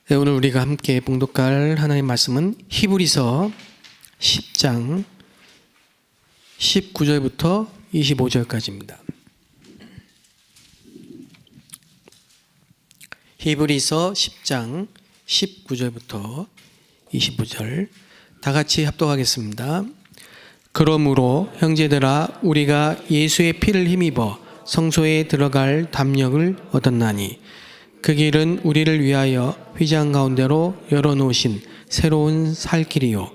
네, 오늘 우리가 함께 봉독할 하나님의 말씀은 히브리서 10장 19절부터 25절까지입니다. 히브리서 10장 19절부터 25절 다 같이 합독하겠습니다. 그러므로 형제들아 우리가 예수의 피를 힘입어 성소에 들어갈 담력을 얻었나니 그 길은 우리를 위하여 휘장 가운데로 열어놓으신 새로운 살 길이요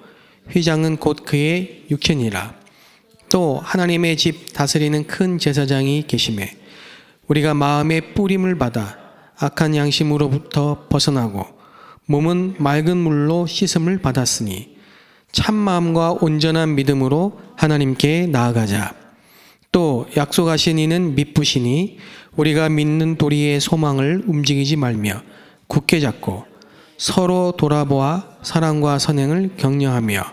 휘장은 곧 그의 육체니라. 또 하나님의 집 다스리는 큰 제사장이 계시매 우리가 마음의 뿌림을 받아 악한 양심으로부터 벗어나고 몸은 맑은 물로 씻음을 받았으니 참 마음과 온전한 믿음으로 하나님께 나아가자. 또 약속하신 이는 미쁘시니 우리가 믿는 도리의 소망을 움직이지 말며 굳게 잡고 서로 돌아보아 사랑과 선행을 격려하며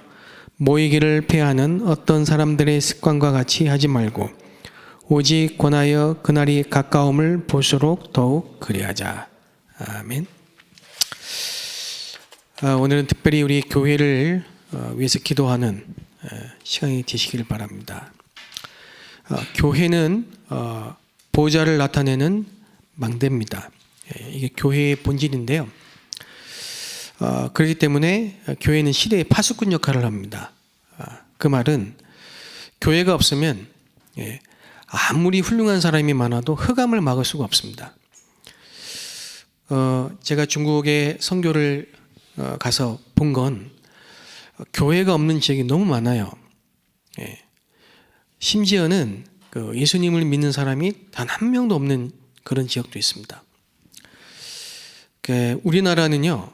모이기를 패하는 어떤 사람들의 습관과 같이 하지 말고 오직 권하여 그날이 가까움을 볼수록 더욱 그리하자. 아멘. 오늘은 특별히 우리 교회를 위해서 기도하는 시간이 되시길 바랍니다. 교회는 보좌를 나타내는 망대입니다. 이게 교회의 본질인데요. 그렇기 때문에 교회는 시대의 파수꾼 역할을 합니다. 그 말은 교회가 없으면 아무리 훌륭한 사람이 많아도 흑암을 막을 수가 없습니다. 제가 중국에 선교를 가서 본 건 교회가 없는 지역이 너무 많아요. 심지어는 예수님을 믿는 사람이 단 한 명도 없는 그런 지역도 있습니다. 우리나라는요,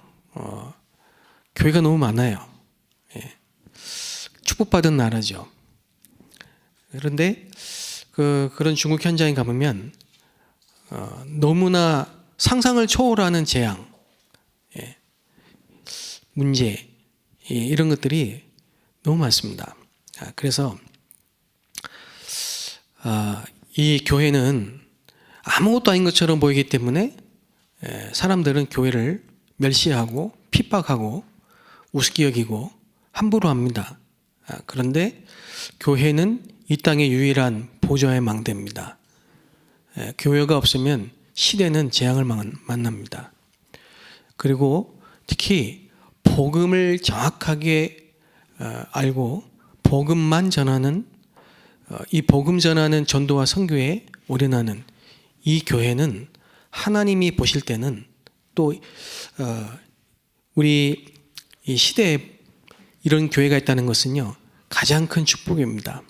교회가 너무 많아요. 축복받은 나라죠. 그런데 그런 중국 현장에 가보면 너무나 상상을 초월하는 재앙, 문제 이런 것들이 너무 많습니다. 그래서 이 교회는 아무것도 아닌 것처럼 보이기 때문에 사람들은 교회를 멸시하고 핍박하고 우습게 여기고 함부로 합니다. 그런데 교회는 이 땅의 유일한 보좌의 망대입니다. 교회가 없으면 시대는 재앙을 만납니다. 그리고 특히 복음을 정확하게 알고 복음만 전하는 이 복음 전하는 전도와 선교에 올인하는 이 교회는 하나님이 보실 때는 또 우리 이 시대에 이런 교회가 있다는 것은요 가장 큰 축복입니다.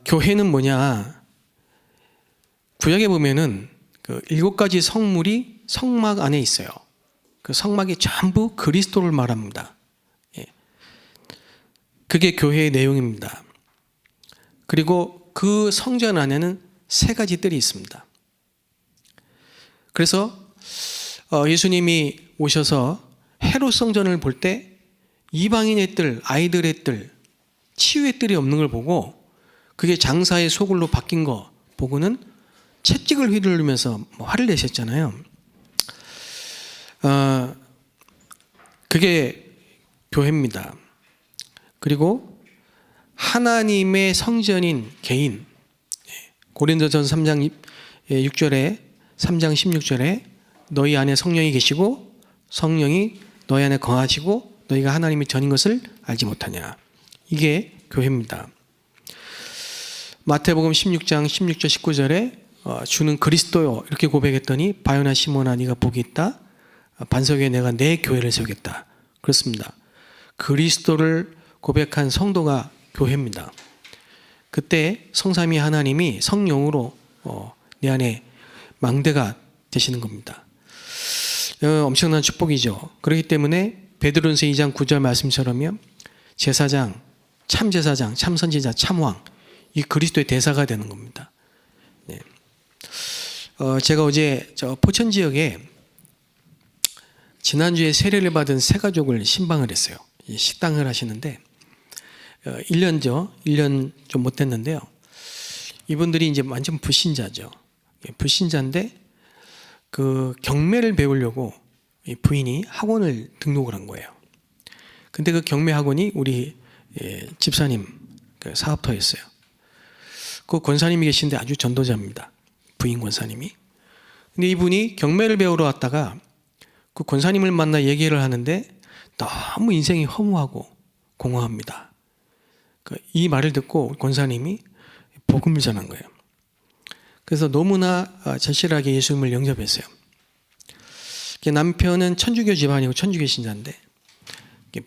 교회는 뭐냐? 구약에 보면은 7가지 성물이 성막 안에 있어요. 그 성막이 전부 그리스도를 말합니다. 그게 교회의 내용입니다. 그리고 그 성전 안에는 3가지 뜰이 있습니다. 그래서 예수님이 오셔서 헤롯 성전을 볼 때 이방인의 뜰, 아이들의 뜰, 치유의 뜰이 없는 걸 보고 그게 장사의 소굴로 바뀐 거 보고는 채찍을 휘두르면서 화를 내셨잖아요. 그게 교회입니다. 그리고 하나님의 성전인 개인, 고린도전서 3장 6절에 3장 16절에 너희 안에 성령이 계시고 성령이 너희 안에 거하시고 너희가 하나님의 전인 것을 알지 못하냐. 이게 교회입니다. 마태복음 16장 16절 19절에 주는 그리스도요 이렇게 고백했더니 바요나 시몬아 네가 복이 있다. 반석 위에 내가 내 교회를 세우겠다. 그렇습니다. 그리스도를 고백한 성도가 교회입니다. 그때 성삼위 하나님이 성령으로 내 안에 망대가 되시는 겁니다. 엄청난 축복이죠. 그렇기 때문에 베드로전서 2장 9절 말씀처럼요. 제사장, 참 제사장, 참 선지자, 참 왕, 이 그리스도의 대사가 되는 겁니다. 네. 제가 어제 저 포천 지역에 지난주에 세례를 받은 세 가족을 신방을 했어요. 식당을 하시는데 1년 좀 못 됐는데요. 이분들이 이제 완전 불신자죠. 불신자인데 그 경매를 배우려고 이 부인이 학원을 등록을 한 거예요. 근데 그 경매 학원이 우리 집사님 그 사업터였어요. 그 권사님이 계신데 아주 전도자입니다. 부인 권사님이. 근데 이분이 경매를 배우러 왔다가 그 권사님을 만나 얘기를 하는데 너무 인생이 허무하고 공허합니다. 이 말을 듣고 권사님이 복음을 전한 거예요. 그래서 너무나 절실하게 예수님을 영접했어요. 남편은 천주교 집안이고 천주교 신자인데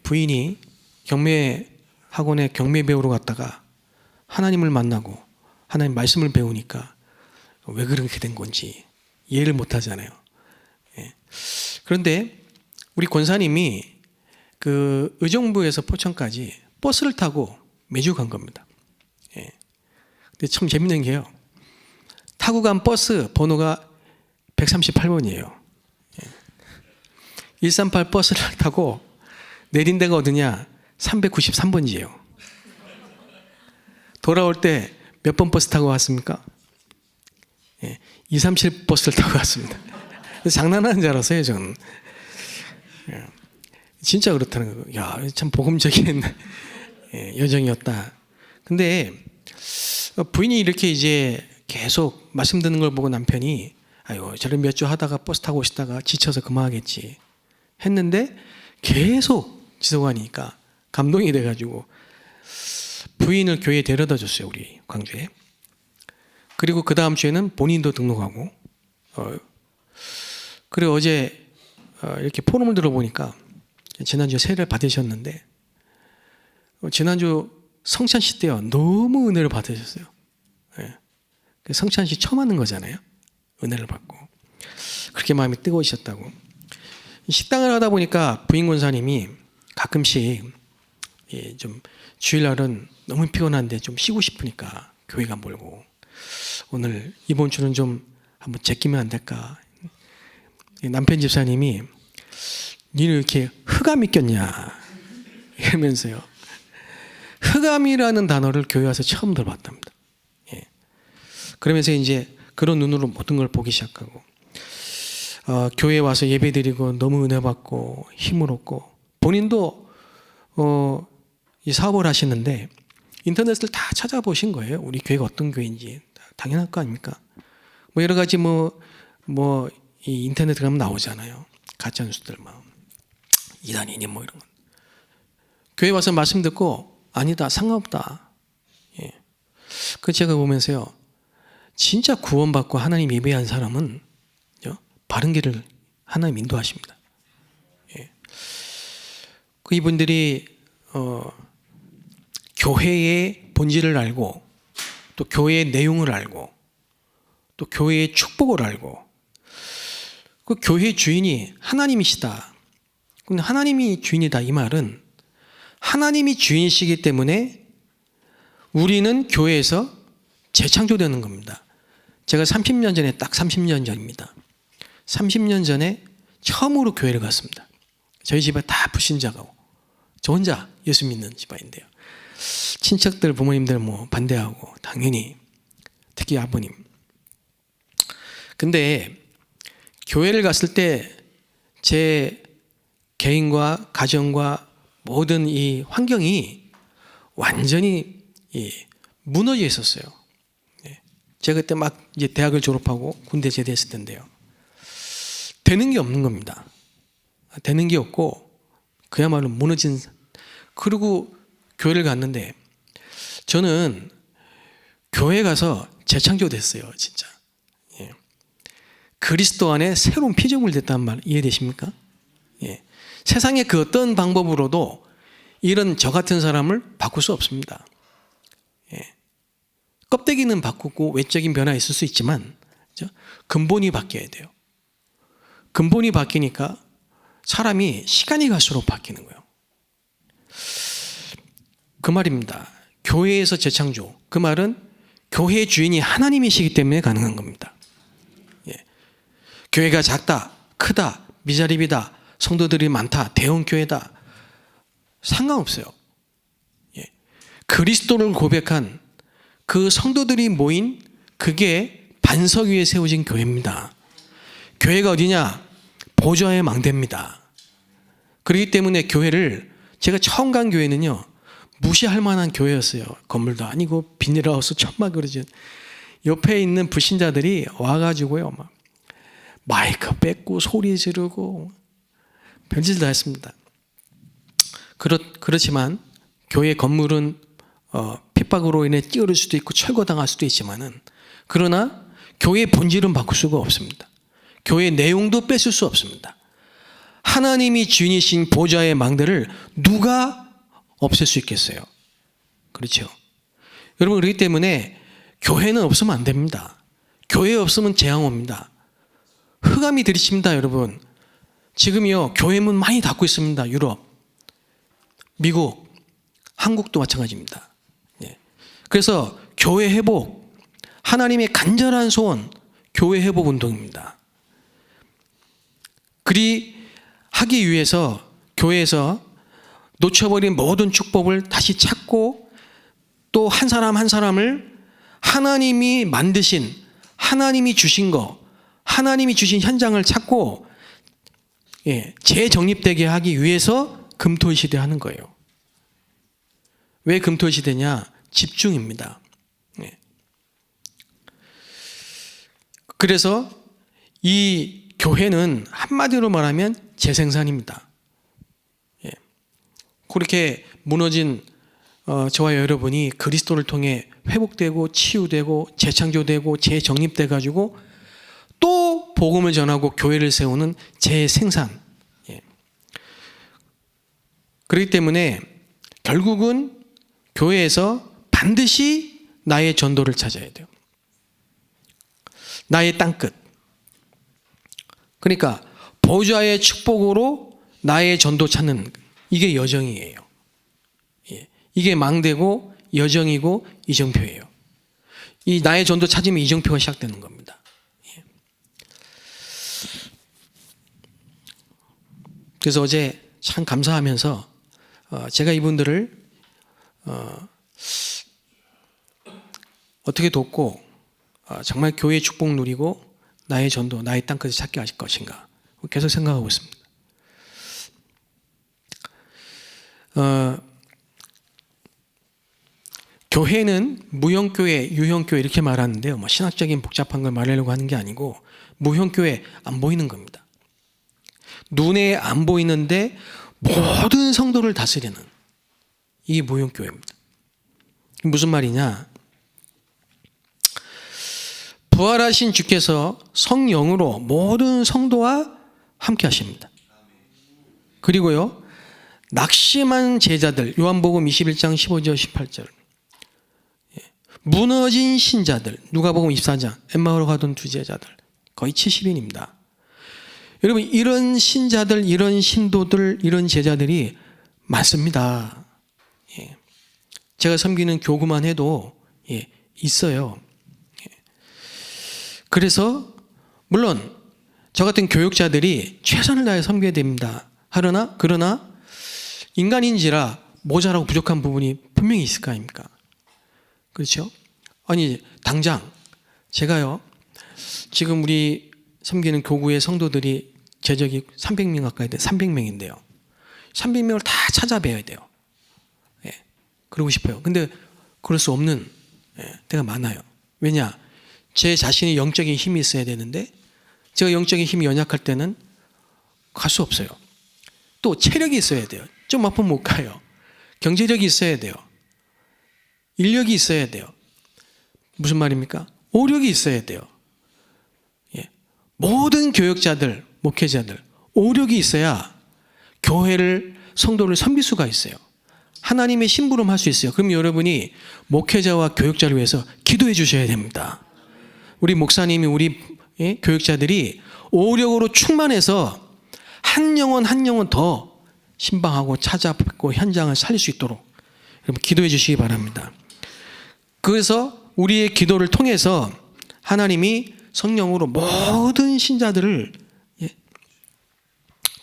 부인이 경매 학원에 경매 배우러 갔다가 하나님을 만나고 하나님 말씀을 배우니까 왜 그렇게 된 건지 이해를 못 하잖아요. 그런데 우리 권사님이 그 의정부에서 포천까지 버스를 타고 매주 간 겁니다. 근데 참 재밌는 게요. 타고 간 버스 번호가 138번이에요. 138 버스를 타고 내린 데가 어디냐? 393번지예요. 돌아올 때 몇 번 버스 타고 왔습니까? 237 버스를 타고 왔습니다. 장난하는 줄 알았어요, 저는. 진짜 그렇다는 거예요. 야, 참 복음적인 여정이었다. 근데 부인이 이렇게 이제 계속 말씀 듣는 걸 보고 남편이 아유, 저를 몇 주 하다가 버스 타고 오시다가 지쳐서 그만하겠지 했는데 계속 지속하니까 감동이 돼가지고 부인을 교회에 데려다 줬어요, 우리 광주에. 그리고 그 다음 주에는 본인도 등록하고 그리고 어제 이렇게 포럼을 들어보니까 지난주에 세례를 받으셨는데 지난주 성찬식 때요 너무 은혜를 받으셨어요. 성찬식 처음 하는 거잖아요. 은혜를 받고 그렇게 마음이 뜨거우셨다고. 식당을 하다 보니까 부인 권사님이 가끔씩 좀 주일날은 너무 피곤한데 좀 쉬고 싶으니까 교회가 멀고 오늘 이번 주는 좀 한번 제끼면 안 될까. 남편 집사님이 니는 이렇게 흑암이 꼈냐 이러면서요. 흑암이라는 단어를 교회 와서 처음 들어봤답니다. 그러면서 이제 그런 눈으로 모든 걸 보기 시작하고 교회에 와서 예배드리고 너무 은혜 받고 힘을 얻고 본인도 이 사업을 하시는데 인터넷을 다 찾아보신 거예요. 우리 교회가 어떤 교회인지 당연할 거 아닙니까? 뭐 여러 가지 이 인터넷 가면 나오잖아요. 가짜 뉴스들 이단이니 뭐 이런 거. 교회 와서 말씀 듣고 아니다 상관없다. 그 제가 보면서요. 진짜 구원받고 하나님 예배한 사람은 바른 길을 하나님 인도하십니다. 그 이분들이 교회의 본질을 알고 또 교회의 내용을 알고 또 교회의 축복을 알고 그 교회의 주인이 하나님이시다. 근데 하나님이 주인이다 이 말은 하나님이 주인이시기 때문에 우리는 교회에서 재창조되는 겁니다. 제가 30년 전에 딱 30년 전입니다. 30년 전에 처음으로 교회를 갔습니다. 저희 집에 다 불신자가고 저 혼자 예수 믿는 집안인데요. 친척들 부모님들 반대하고 당연히 특히 아버님. 근데 교회를 갔을 때 제 개인과 가정과 모든 이 환경이 완전히 무너져 있었어요. 제가 그때 막 이제 대학을 졸업하고 군대 제대했을 텐데요. 되는 게 없는 겁니다. 되는 게 없고 그야말로 무너진. 그리고 교회를 갔는데 저는 교회 가서 재창조됐어요, 진짜. 그리스도 안에 새로운 피조물 됐다는 말 이해되십니까? 세상의 그 어떤 방법으로도 이런 저 같은 사람을 바꿀 수 없습니다. 껍데기는 바꾸고 외적인 변화 있을 수 있지만 근본이 바뀌어야 돼요. 근본이 바뀌니까 사람이 시간이 갈수록 바뀌는 거예요. 그 말입니다. 교회에서 재창조. 그 말은 교회의 주인이 하나님이시기 때문에 가능한 겁니다. 교회가 작다, 크다, 미자립이다, 성도들이 많다, 대형 교회다. 상관없어요. 그리스도를 고백한 그 성도들이 모인 그게 반석 위에 세워진 교회입니다. 교회가 어디냐? 보좌의 망대입니다. 그렇기 때문에 교회를, 제가 처음 간 교회는요, 무시할 만한 교회였어요. 건물도 아니고 비닐하우스 천막 그러지. 옆에 있는 불신자들이 와가지고요, 막 마이크 뺏고 소리 지르고 별짓을 다 했습니다. 그렇지만 교회 건물은 핍박으로 인해 끼어들 수도 있고 철거당할 수도 있지만은, 그러나 교회의 본질은 바꿀 수가 없습니다. 교회의 내용도 뺏을 수 없습니다. 하나님이 주인이신 보좌의 망대를 누가 없앨 수 있겠어요? 그렇죠. 여러분, 그렇기 때문에 교회는 없으면 안 됩니다. 교회 없으면 재앙 옵니다. 흑암이 들이칩니다, 여러분. 지금요, 교회 문 많이 닫고 있습니다. 유럽, 미국, 한국도 마찬가지입니다. 그래서 교회 회복, 하나님의 간절한 소원, 교회 회복 운동입니다. 그리 하기 위해서 교회에서 놓쳐버린 모든 축복을 다시 찾고, 또 한 사람 한 사람을 하나님이 만드신, 하나님이 주신 거, 하나님이 주신 현장을 찾고 재정립되게 하기 위해서 금토일시대 하는 거예요. 왜 금토일시대냐? 집중입니다. 그래서 이 교회는 한마디로 말하면 재생산입니다. 그렇게 무너진 저와 여러분이 그리스도를 통해 회복되고 치유되고 재창조되고 재정립돼 가지고 또 복음을 전하고 교회를 세우는 재생산. 그렇기 때문에 결국은 교회에서 반드시 나의 전도를 찾아야 돼요. 나의 땅끝. 그러니까 보좌의 축복으로 나의 전도 찾는, 이게 여정이에요. 이게 망대고 여정이고 이정표예요. 이 나의 전도 찾으면 이정표가 시작되는 겁니다. 그래서 어제 참 감사하면서 제가 이분들을 어떻게 돕고 정말 교회의 축복 누리고 나의 전도, 나의 땅까지 찾게 하실 것인가 계속 생각하고 있습니다. 교회는 무형교회, 유형교회 이렇게 말하는데요. 뭐 신학적인 복잡한 걸 말하려고 하는 게 아니고, 무형교회, 안 보이는 겁니다. 눈에 안 보이는데 모든 성도를 다스리는, 이게 무형교회입니다. 무슨 말이냐? 부활하신 주께서 성령으로 모든 성도와 함께 하십니다. 그리고요, 낙심한 제자들, 요한복음 21장 15절 18절, 무너진 신자들, 누가복음 24장, 엠마오로 가던 두 제자들, 거의 70인입니다. 여러분, 이런 신자들, 이런 신도들, 이런 제자들이 많습니다. 제가 섬기는 교구만 해도 있어요. 그래서 물론 저 같은 교육자들이 최선을 다해 섬겨야 됩니다. 그러나 인간인지라 모자라고 부족한 부분이 분명히 있을 거 아닙니까? 그렇죠? 아니, 당장 제가요, 지금 우리 섬기는 교구의 성도들이 제적이 300명 가까이 돼, 300명인데요. 300명을 다 찾아뵈야 돼요. 그러고 싶어요. 근데 그럴 수 없는 때가 많아요. 왜냐? 제 자신의 영적인 힘이 있어야 되는데, 제가 영적인 힘이 연약할 때는 갈 수 없어요. 또 체력이 있어야 돼요. 좀 아프면 못 가요. 경제력이 있어야 돼요. 인력이 있어야 돼요. 무슨 말입니까? 오력이 있어야 돼요. 모든 교역자들, 목회자들, 오력이 있어야 교회를, 성도를 섬길 수가 있어요. 하나님의 심부름 할 수 있어요. 그럼 여러분이 목회자와 교역자를 위해서 기도해 주셔야 됩니다. 우리 목사님이, 우리 교역자들이 오력으로 충만해서 한 영혼 한 영혼 더 신방하고 찾아뵙고 현장을 살릴 수 있도록 여러분 기도해 주시기 바랍니다. 그래서 우리의 기도를 통해서 하나님이 성령으로 모든 신자들을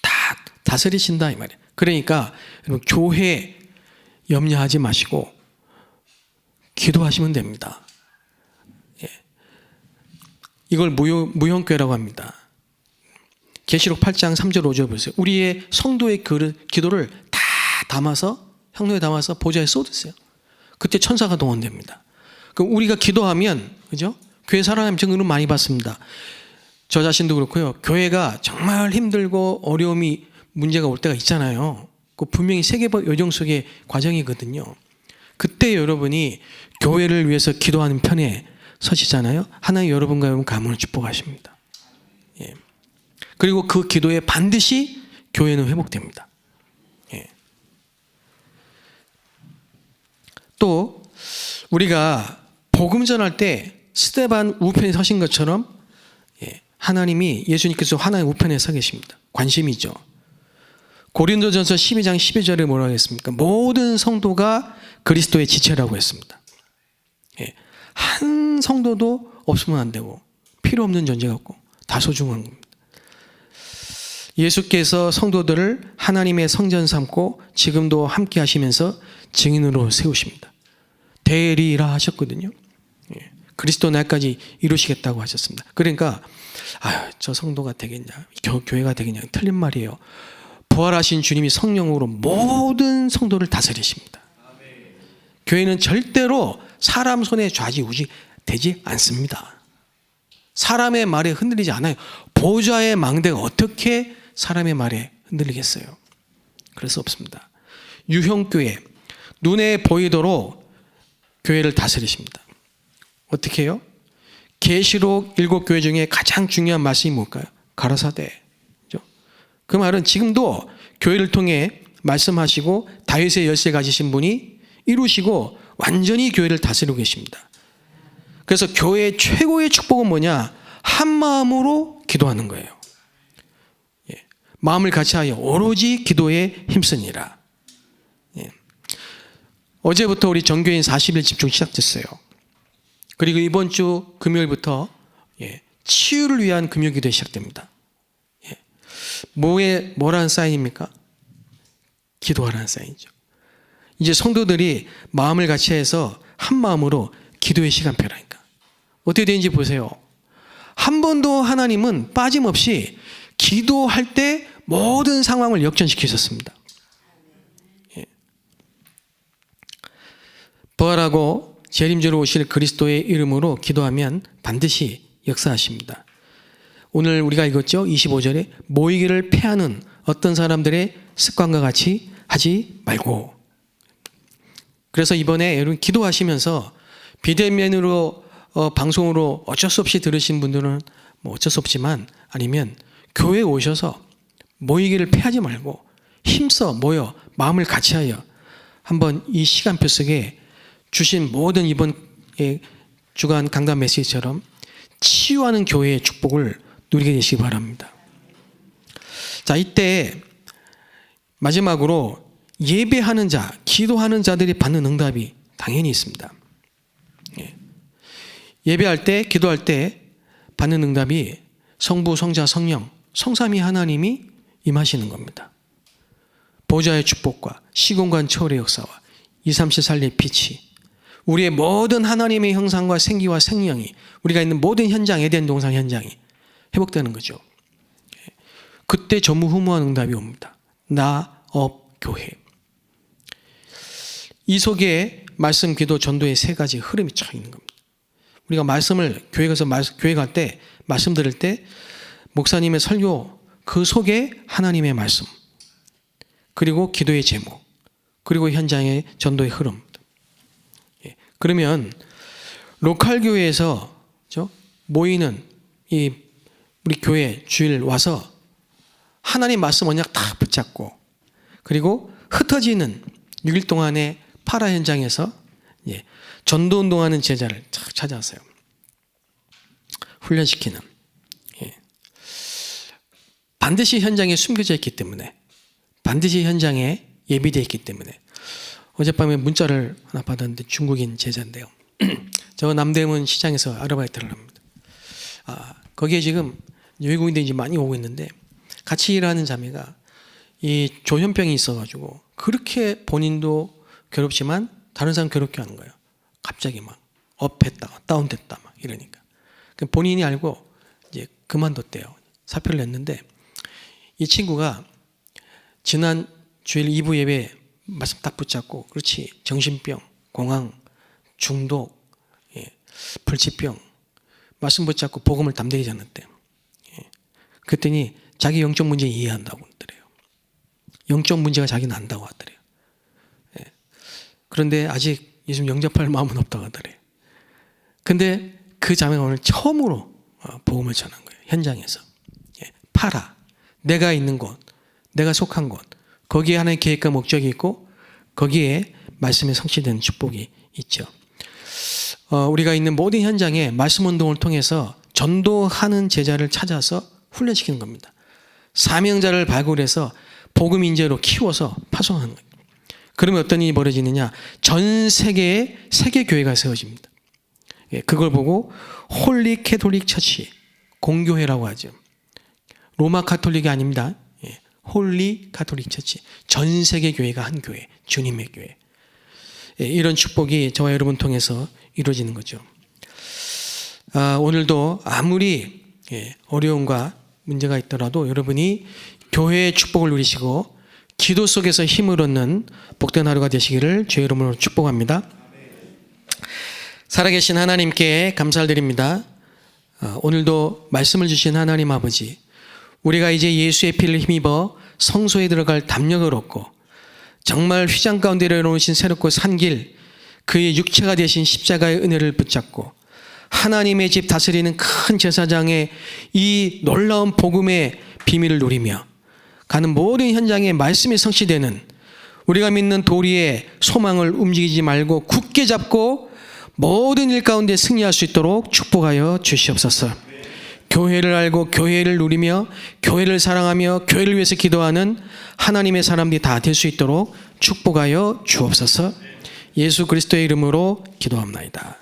다 다스리신다 이 말이에요. 그러니까 여러분, 교회 염려하지 마시고 기도하시면 됩니다. 이걸 무형교회라고 합니다. 계시록 8장 3절 5절 보세요. 우리의 성도의 기도를 다 담아서 향로에 담아서 보좌에 쏟으세요. 그때 천사가 동원됩니다. 그럼 우리가 기도하면, 그죠? 교회 살아나면 증거를 많이 받습니다. 저 자신도 그렇고요. 교회가 정말 힘들고 어려움이 문제가 올 때가 있잖아요. 그 분명히 세계적 요정 속의 과정이거든요. 그때 여러분이 교회를 위해서 기도하는 편에 서시잖아요. 하나님 여러분과 여러분 가문을 축복하십니다. 예. 그리고 그 기도에 반드시 교회는 회복됩니다. 예. 또 우리가 복음 전할 때 스데반 우편에 서신 것처럼 하나님이 예수님께서 하나님 우편에 서 계십니다. 관심이죠. 고린도전서 12장 12절에 뭐라고 했습니까? 모든 성도가 그리스도의 지체라고 했습니다. 한 성도도 없으면 안 되고 필요 없는 존재가 없고 다 소중한 겁니다. 예수께서 성도들을 하나님의 성전 삼고 지금도 함께 하시면서 증인으로 세우십니다. 되리라 하셨거든요. 그리스도 날까지 이루시겠다고 하셨습니다. 그러니까 저 성도가 되겠냐, 교회가 되겠냐, 틀린 말이에요. 부활하신 주님이 성령으로 모든 성도를 다스리십니다. 교회는 절대로 사람 손에 좌지우지 되지 않습니다. 사람의 말에 흔들리지 않아요. 보좌의 망대가 어떻게 사람의 말에 흔들리겠어요? 그럴 수 없습니다. 유형교회, 눈에 보이도록 교회를 다스리십니다. 어떻게 해요? 계시록 7교회 중에 가장 중요한 말씀이 뭘까요? 가라사대. 그 말은 지금도 교회를 통해 말씀하시고 다윗의 열쇠 가지신 분이 이루시고 완전히 교회를 다스리고 계십니다. 그래서 교회의 최고의 축복은 뭐냐? 한 마음으로 기도하는 거예요. 마음을 같이하여 오로지 기도에 힘쓰니라. 어제부터 우리 전교인 40일 집중 시작됐어요. 그리고 이번 주 금요일부터 치유를 위한 금요기도 시작됩니다. 뭐라는 사인입니까? 기도하라는 사인이죠. 이제 성도들이 마음을 같이 해서 한 마음으로 기도의 시간표라니까. 어떻게 되는지 보세요. 한 번도 하나님은 빠짐없이 기도할 때 모든 상황을 역전시키셨습니다. 부활하고 재림주로 오실 그리스도의 이름으로 기도하면 반드시 역사하십니다. 오늘 우리가 읽었죠? 25절에 모이기를 패하는 어떤 사람들의 습관과 같이 하지 말고. 그래서 이번에 여러분 기도하시면서 비대면으로 방송으로 어쩔 수 없이 들으신 분들은 뭐 어쩔 수 없지만, 아니면 교회에 오셔서 모이기를 패하지 말고 힘써 모여 마음을 같이하여 한번 이 시간표 속에 주신 모든 이번 주간 강단 메시지처럼 치유하는 교회의 축복을 누리게 되시기 바랍니다. 자, 이때 마지막으로 예배하는 자, 기도하는 자들이 받는 응답이 당연히 있습니다. 예배할 때, 기도할 때 받는 응답이 성부, 성자, 성령, 성삼위 하나님이 임하시는 겁니다. 보좌의 축복과 시공간 초월의 역사와 237살리의 빛이 우리의 모든 하나님의 형상과 생기와 생명이 우리가 있는 모든 현장, 에덴 동산 현장이 회복되는 거죠. 그때 전무후무한 응답이 옵니다. 나, 업, 교회. 이 속에 말씀, 기도, 전도의 세 가지 흐름이 쫙 있는 겁니다. 우리가 말씀을 교회 가서 교회 갈 때 말씀 들을 때 목사님의 설교 그 속에 하나님의 말씀, 그리고 기도의 제목, 그리고 현장의 전도의 흐름. 그러면 로컬 교회에서 모이는 이 우리 교회 주일 와서 하나님 말씀 언약 다 붙잡고, 그리고 흩어지는 6일 동안의 파라 현장에서 전도 운동하는 제자를 찾아서요 훈련시키는, 반드시 현장에 숨겨져 있기 때문에, 반드시 현장에 예비되어 있기 때문에. 어젯밤에 문자를 하나 받았는데 중국인 제자인데요. 저 남대문 시장에서 아르바이트를 합니다. 거기에 지금 외국인들이 이제 많이 오고 있는데, 같이 일하는 자매가 이 조현병이 있어가지고 그렇게 본인도 괴롭지만 다른 사람 괴롭게 하는 거예요. 갑자기 막 업했다가 다운됐다 막 이러니까 본인이 알고 이제 그만뒀대요. 사표를 냈는데, 이 친구가 지난 주일 2부 예배 말씀 딱 붙잡고, 그렇지, 정신병, 공황, 중독, 불치병 말씀 붙잡고 복음을 담대히 전했대요. 그랬더니 자기 영적 문제 이해한다고 하더래요. 영적 문제가 자기는 안다고 하더래요. 그런데 아직 예수 영접할 마음은 없다고 하더래요. 근데 그 자매가 오늘 처음으로 복음을 전한 거예요. 현장에서. 팔아. 내가 있는 곳, 내가 속한 곳, 거기에 하나님의 계획과 목적이 있고 거기에 말씀의 성취되는 축복이 있죠. 우리가 있는 모든 현장에 말씀 운동을 통해서 전도하는 제자를 찾아서 훈련시키는 겁니다. 사명자를 발굴해서 복음 인재로 키워서 파송하는 거예요. 그러면 어떤 일이 벌어지느냐? 전 세계에 세계 교회가 세워집니다. 그걸 보고 홀리 캐톨릭 처치, 공교회라고 하죠. 로마 가톨릭이 아닙니다. 홀리 가톨릭 처치, 전 세계 교회가 한 교회, 주님의 교회. 이런 축복이 저와 여러분 통해서 이루어지는 거죠. 오늘도 아무리 어려움과 문제가 있더라도 여러분이 교회의 축복을 누리시고 기도 속에서 힘을 얻는 복된 하루가 되시기를 주의 이름으로 축복합니다. 살아계신 하나님께 감사를 드립니다. 오늘도 말씀을 주신 하나님 아버지, 우리가 이제 예수의 피를 힘입어 성소에 들어갈 담력을 얻고 정말 휘장 가운데 내려놓으신 새롭고 산 길, 그의 육체가 되신 십자가의 은혜를 붙잡고 하나님의 집 다스리는 큰 제사장의 이 놀라운 복음의 비밀을 누리며 가는 모든 현장에 말씀이 성취되는, 우리가 믿는 도리의 소망을 움직이지 말고 굳게 잡고 모든 일 가운데 승리할 수 있도록 축복하여 주시옵소서. 교회를 알고 교회를 누리며 교회를 사랑하며 교회를 위해서 기도하는 하나님의 사람들이 다 될 수 있도록 축복하여 주옵소서. 예수 그리스도의 이름으로 기도합나이다.